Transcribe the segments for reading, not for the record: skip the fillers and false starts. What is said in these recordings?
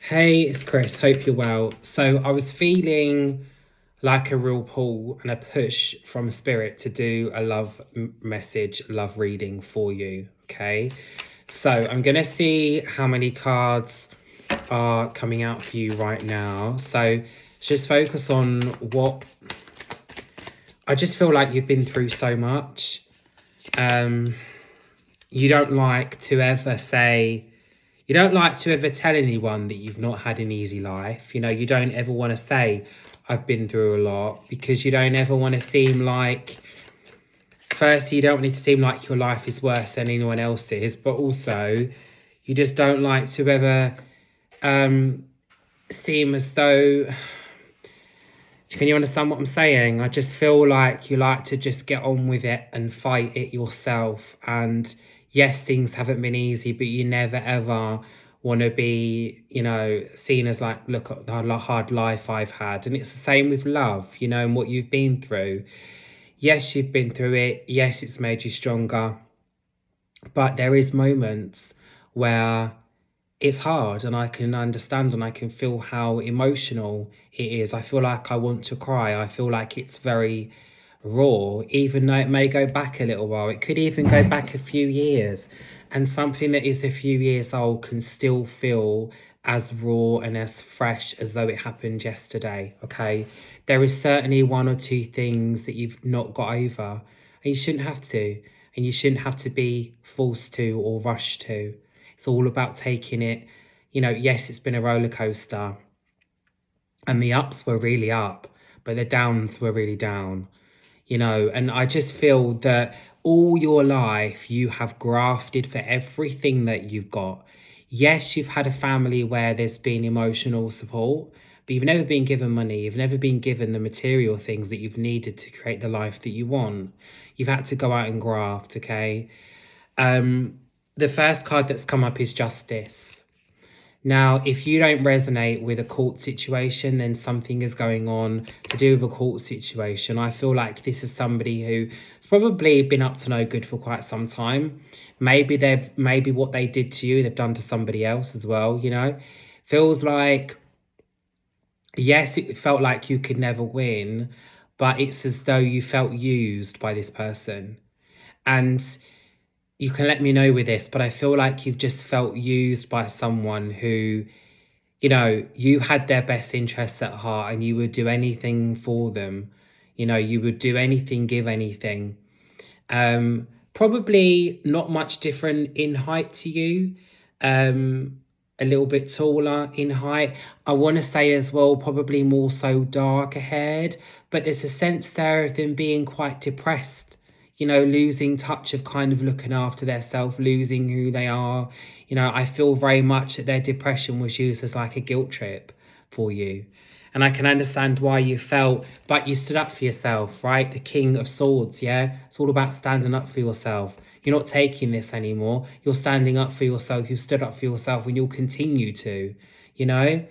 Hey, it's Chris. Hope you're well. So I was feeling like a real pull and a push from spirit to do a love message, love reading for you. Okay. So I'm going to see how many cards are coming out for you right now. So just focus on what I just feel like you've been through so much. Um, you don't like to ever say, You don't like to ever tell anyone that you've not had an easy life. You don't ever want to say, I've been through a lot, because you don't ever want to seem like, firstly, you don't want it to seem like your life is worse than anyone else's, but also you just don't like to ever seem as though, can you understand what I'm saying? I just feel like you like to just get on with it and fight it yourself. And yes, things haven't been easy, but you never ever want to be, seen as like, look at the hard life I've had. And it's the same with love, and what you've been through. Yes, you've been through it. Yes, it's made you stronger. But there is moments where it's hard, and I can understand and I can feel how emotional it is. I feel like I want to cry. I feel like it's very raw, even though it may go back a little while. It could even go back a few years. And something that is a few years old can still feel as raw and as fresh as though it happened yesterday. Okay. There is certainly one or two things that you've not got over, and you shouldn't have to. And you shouldn't have to be forced to or rushed to. It's all about taking it. Yes, it's been a roller coaster, and the ups were really up, but the downs were really down. And I just feel that all your life you have grafted for everything that you've got. Yes, you've had a family where there's been emotional support, but you've never been given money. You've never been given the material things that you've needed to create the life that you want. You've had to go out and graft, okay? The first card that's come up is Justice. Now, if you don't resonate with a court situation, then something is going on to do with a court situation. I feel like this is somebody who's probably been up to no good for quite some time. Maybe what they did to you, they've done to somebody else as well, Feels like, yes, it felt like you could never win, but it's as though you felt used by this person. And you can let me know with this, but I feel like you've just felt used by someone who, you had their best interests at heart, and you would do anything for them. You would do anything, give anything. Probably not much different in height to you. A little bit taller in height. I want to say as well, probably more so darker haired, but there's a sense there of them being quite depressed, losing touch of kind of looking after their self, losing who they are. I feel very much that their depression was used as like a guilt trip for you. And I can understand why you felt, but you stood up for yourself, right? The King of Swords, yeah? It's all about standing up for yourself. You're not taking this anymore. You're standing up for yourself. You've stood up for yourself, and you'll continue to, you know?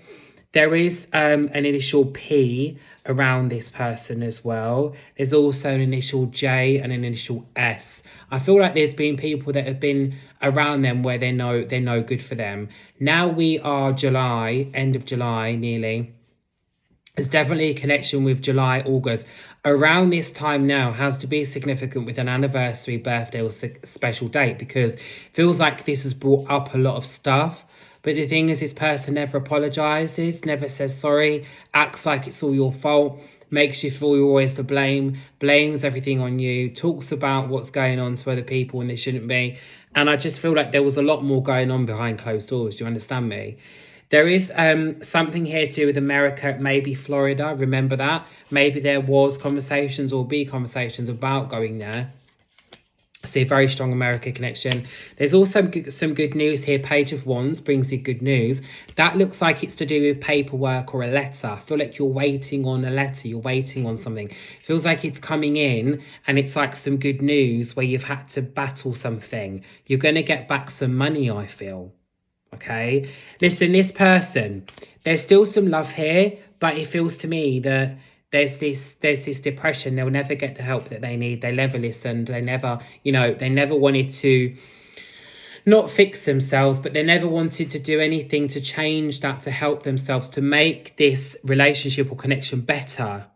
There is an initial P around this person as well. There's also an initial J and an initial S. I feel like there's been people that have been around them where they're no good for them. Now we are July, end of July nearly. There's definitely a connection with July, August. Around this time now has to be significant with an anniversary, birthday, or special date, because it feels like this has brought up a lot of stuff. But the thing is, this person never apologizes, never says sorry, acts like it's all your fault, makes you feel you're always to blame, blames everything on you, talks about what's going on to other people when they shouldn't be. And I just feel like there was a lot more going on behind closed doors. Do you understand me? There is something here to do with America, maybe Florida. Remember that? Maybe there was conversations or be conversations about going there. I see a very strong America connection. There's also some good news here. Page of Wands brings you good news. That looks like it's to do with paperwork or a letter. I feel like you're waiting on a letter. You're waiting on something. Feels like it's coming in, and it's like some good news where you've had to battle something. You're going to get back some money, I feel. Okay, listen, this person, there's still some love here, but it feels to me that there's this depression. They'll never get the help that they need. They never listened. They never, they never wanted to not fix themselves, but they never wanted to do anything to change that, to help themselves, to make this relationship or connection better.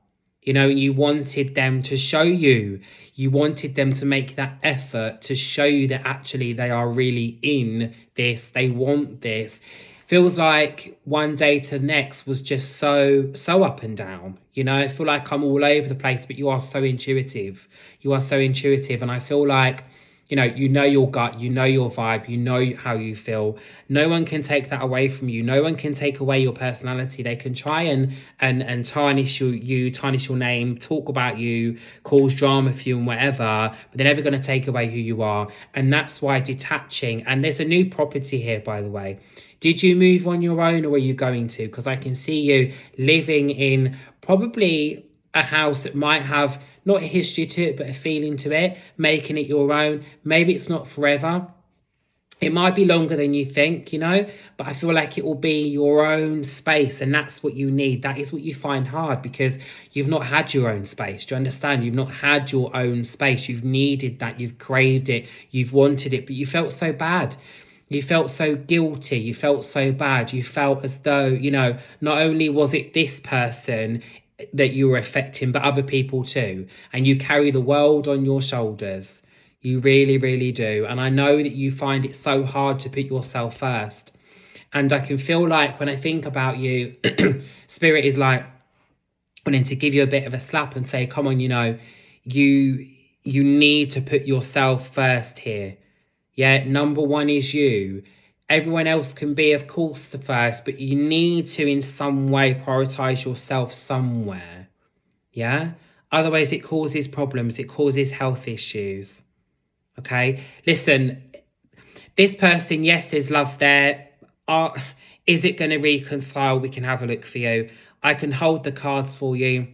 You know, you wanted them to show you, you wanted them to make that effort to show you that actually they are really in this, they want this. Feels like one day to the next was just so up and down. You know, I feel like I'm all over the place, but you are so intuitive. You are so intuitive. And I feel like, you know your gut, you know your vibe, you know how you feel. No one can take that away from you. No one can take away your personality. They can try and tarnish you, tarnish your name, talk about you, cause drama for you and whatever, but they're never going to take away who you are. And that's why detaching, and there's a new property here, by the way. Did you move on your own, or are you going to? Because I can see you living in probably a house that might have not a history to it, but a feeling to it, making it your own. Maybe it's not forever. It might be longer than you think, you know, but I feel like it will be your own space, and that's what you need. That is what you find hard, because you've not had your own space. Do you understand? You've not had your own space. You've needed that. You've craved it. You've wanted it, but you felt so bad. You felt so guilty. You felt so bad. You felt as though, you know, not only was it this person that you were affecting, but other people too. And you carry the world on your shoulders. You really, really do. And I know that you find it so hard to put yourself first. And I can feel like when I think about you, Spirit is like wanting to give you a bit of a slap and say, come on, you know, you need to put yourself first here. Yeah, number one is you. Everyone else can be, of course, the first, but you need to in some way prioritize yourself somewhere. Yeah? Otherwise, it causes problems. It causes health issues. Okay? Listen, this person, yes, there's love there. Is it going to reconcile? We can have a look for you. I can hold the cards for you.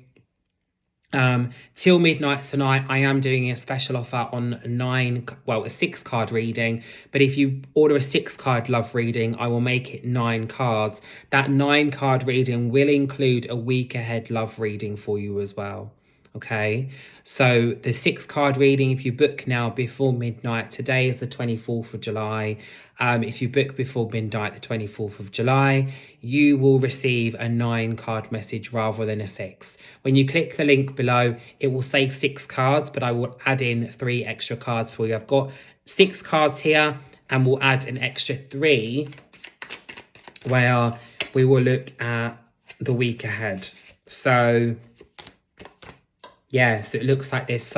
Till midnight tonight, I am doing a special offer on a 6-card reading. But if you order a 6-card love reading, I will make it 9 cards. That 9-card reading will include a week ahead love reading for you as well. Okay, so the 6-card reading, if you book now before midnight, today is the 24th of July. If you book before midnight, the 24th of July, you will receive a 9-card message rather than a 6. When you click the link below, it will say 6 cards, but I will add in 3 extra cards for you. I've got 6 cards here, and we'll add an extra 3 where we will look at the week ahead. So yeah, so it looks like there's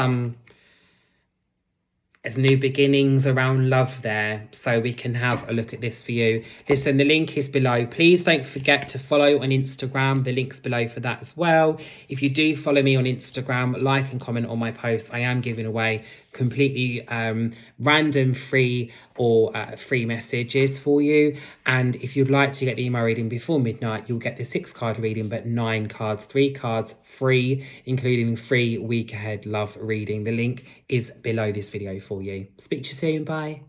new beginnings around love there, so we can have a look at this for you. Listen, the link is below. Please don't forget to follow on Instagram. The link's below for that as well. If you do follow me on Instagram, like and comment on my posts. I am giving away completely random free or free messages for you. And if you'd like to get the email reading before midnight, you'll get the 6-card reading, but 9 cards, 3 cards free, including free week ahead love reading. The link is below this video for you. Speak to you soon. Bye.